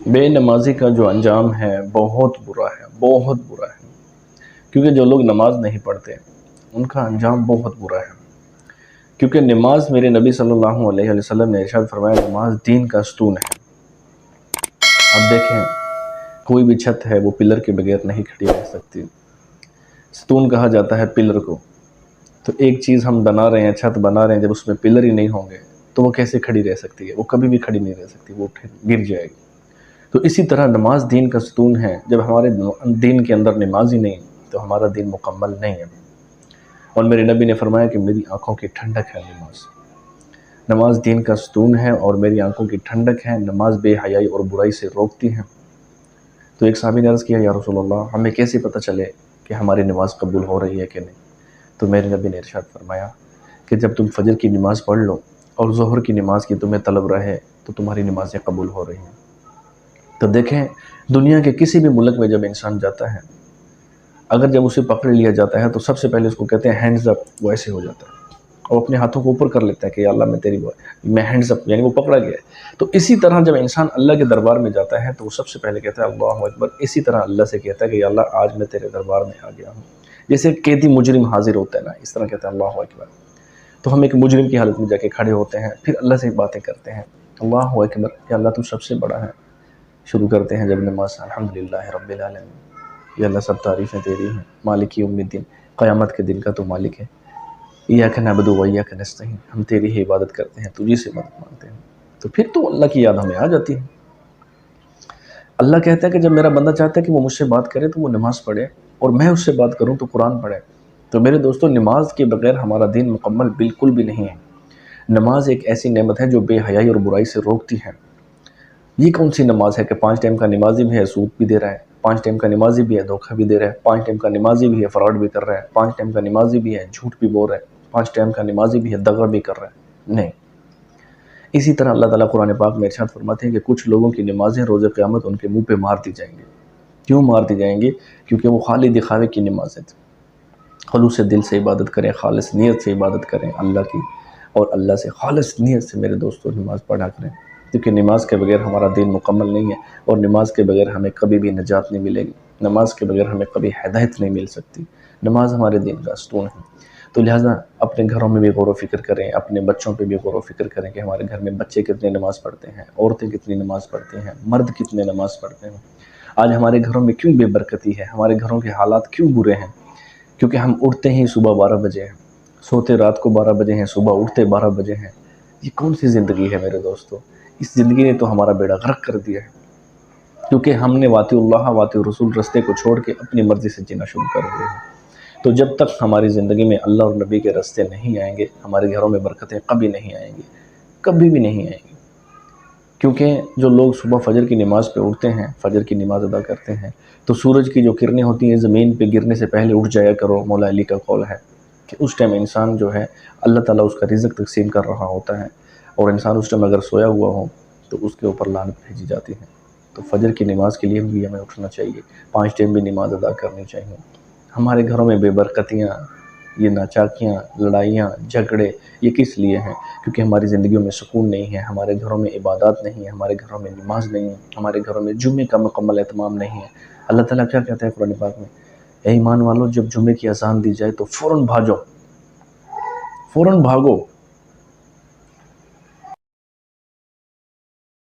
بے نمازی کا جو انجام ہے بہت برا ہے، بہت برا ہے، کیونکہ جو لوگ نماز نہیں پڑھتے ان کا انجام بہت برا ہے۔ کیونکہ نماز، میرے نبی صلی اللہ علیہ وسلم نے ارشاد فرمایا، نماز دین کا ستون ہے۔ اب دیکھیں، کوئی بھی چھت ہے وہ پلر کے بغیر نہیں کھڑی رہ سکتی۔ ستون کہا جاتا ہے پلر کو۔ تو ایک چیز ہم بنا رہے ہیں، چھت بنا رہے ہیں، جب اس میں پلر ہی نہیں ہوں گے تو وہ کیسے کھڑی رہ سکتی ہے؟ وہ کبھی بھی کھڑی نہیں رہ سکتی، وہ گر جائے گی۔ تو اسی طرح نماز دین کا ستون ہے۔ جب ہمارے دین کے اندر نماز ہی نہیں تو ہمارا دین مکمل نہیں ہے۔ اور میرے نبی نے فرمایا کہ میری آنکھوں کی ٹھنڈک ہے نماز۔ نماز دین کا ستون ہے اور میری آنکھوں کی ٹھنڈک ہے۔ نماز بے حیائی اور برائی سے روکتی ہے۔ تو ایک صحابی نے عرض کیا، یا رسول اللہ، ہمیں کیسے پتہ چلے کہ ہماری نماز قبول ہو رہی ہے کہ نہیں؟ تو میرے نبی نے ارشاد فرمایا کہ جب تم فجر کی نماز پڑھ لو اور ظہر کی نماز کی تمہیں طلب رہے تو تمہاری نمازیں قبول ہو رہی ہیں۔ تو دیکھیں، دنیا کے کسی بھی ملک میں جب انسان جاتا ہے، اگر جب اسے پکڑ لیا جاتا ہے تو سب سے پہلے اس کو کہتے ہیں ہینڈز اپ، وہ ایسے ہو جاتا ہے اور اپنے ہاتھوں کو اوپر کر لیتا ہے کہ یا اللہ میں ہینڈز اپ، یعنی وہ پکڑا گیا ہے۔ تو اسی طرح جب انسان اللہ کے دربار میں جاتا ہے تو وہ سب سے پہلے کہتا ہے اللہ اکبر۔ اسی طرح اللہ سے کہتا ہے کہ یا اللہ آج میں تیرے دربار میں آ گیا ہوں۔ جیسے قیدی مجرم حاضر ہوتا ہے نا، اس طرح کہتا ہے اللہ اکبر۔ تو ہم ایک مجرم کی حالت میں جا کے کھڑے ہوتے ہیں، پھر اللہ سے باتیں کرتے ہیں، اللہ اکبر، یا اللہ تو سب سے بڑا ہے۔ شروع کرتے ہیں جب نماز، الحمدللہ رب العالمین، یا اللہ سب تعریفیں تیری ہیں، مالک یوم الدین، قیامت کے دن کا تو مالک ہے، ایاک نعبد و ایاک نستعین، ہم تیری ہی عبادت کرتے ہیں، تجھی سے مدد مانگتے ہیں۔ تو پھر تو اللہ کی یاد ہمیں آ جاتی ہے۔ اللہ کہتا ہے کہ جب میرا بندہ چاہتا ہے کہ وہ مجھ سے بات کرے تو وہ نماز پڑھے، اور میں اس سے بات کروں تو قرآن پڑھے۔ تو میرے دوستو، نماز کے بغیر ہمارا دین مکمل بالکل بھی نہیں ہے۔ نماز ایک ایسی نعمت ہے جو بے حیائی اور برائی سے روکتی ہے۔ یہ کون سی نماز ہے کہ 5 ٹائم کا نمازی بھی ہے سود بھی دے رہا ہے، 5 ٹائم کا نمازی بھی ہے دھوکہ بھی دے رہا ہے، 5 ٹائم کا نمازی بھی ہے فراڈ بھی کر رہا ہے، 5 ٹائم کا نمازی بھی ہے جھوٹ بھی بول رہا ہے، 5 ٹائم کا نمازی بھی ہے دغا بھی کر رہا ہے؟ نہیں۔ اسی طرح اللہ تعالیٰ قرآن پاک میں ارشاد فرماتے ہیں کہ کچھ لوگوں کی نمازیں روز قیامت ان کے منہ پہ مار دی جائیں گے۔ کیوں مار دی جائیں گے؟ کیونکہ وہ خالی دکھاوے کی نمازیں تھیں۔ خلوص دل سے عبادت کریں، خالص نیت سے عبادت کریں اللہ کی، اور اللہ سے خالص نیت سے میرے دوستوں نماز پڑھا کریں، کیونکہ نماز کے بغیر ہمارا دین مکمل نہیں ہے، اور نماز کے بغیر ہمیں کبھی بھی نجات نہیں ملے گی، نماز کے بغیر ہمیں کبھی ہدایت نہیں مل سکتی۔ نماز ہمارے دین کا ستون ہے۔ تو لہٰذا اپنے گھروں میں بھی غور و فکر کریں، اپنے بچوں پہ بھی غور و فکر کریں کہ ہمارے گھر میں بچے کتنے نماز پڑھتے ہیں، عورتیں کتنی نماز پڑھتے ہیں، مرد کتنے نماز پڑھتے ہیں۔ آج ہمارے گھروں میں کیوں بے برکتی ہے، ہمارے گھروں کے حالات کیوں برے ہیں؟ کیونکہ ہم اٹھتے ہی صبح 12 بجے ہیں، سوتے رات کو 12 بجے ہیں، صبح اٹھتے 12 بجے ہیں۔ یہ کون سی زندگی ہے میرے دوستو؟ اس زندگی نے تو ہمارا بیڑا غرق کر دیا ہے، کیونکہ ہم نے واطی اللہ واطی رسول رستے کو چھوڑ کے اپنی مرضی سے جینا شروع کر دیا ہے۔ تو جب تک ہماری زندگی میں اللہ اور نبی کے رستے نہیں آئیں گے، ہمارے گھروں میں برکتیں کبھی نہیں آئیں گی، کبھی بھی نہیں آئیں گی۔ کیونکہ جو لوگ صبح فجر کی نماز پہ اٹھتے ہیں، فجر کی نماز ادا کرتے ہیں، تو سورج کی جو کرنیں ہوتی ہیں زمین پہ گرنے سے پہلے اٹھ جایا کرو، مولا علی کا قول ہے کہ اس ٹائم انسان جو ہے اللہ تعالیٰ اس کا رزق تقسیم کر رہا ہوتا ہے، اور انسان اس ٹائم اگر سویا ہوا ہو تو اس کے اوپر لعنت بھیجی جاتی ہے۔ تو فجر کی نماز کے لیے بھی ہمیں اٹھنا چاہیے، 5 ٹائم بھی نماز ادا کرنی چاہیے۔ ہمارے گھروں میں بے برکتیاں، یہ ناچاکیاں، لڑائیاں، جھگڑے، یہ کس لیے ہیں؟ کیونکہ ہماری زندگیوں میں سکون نہیں ہے، ہمارے گھروں میں عبادات نہیں ہے، ہمارے گھروں میں نماز نہیں ہے، ہمارے گھروں میں جمعے کا مکمل اہتمام نہیں ہے۔ اللہ تعالیٰ کیا کہتا ہے قرآن پاک میں؟ اے ایمان والو، جب جمعے کی اذان دی جائے تو فوراً بھاگو،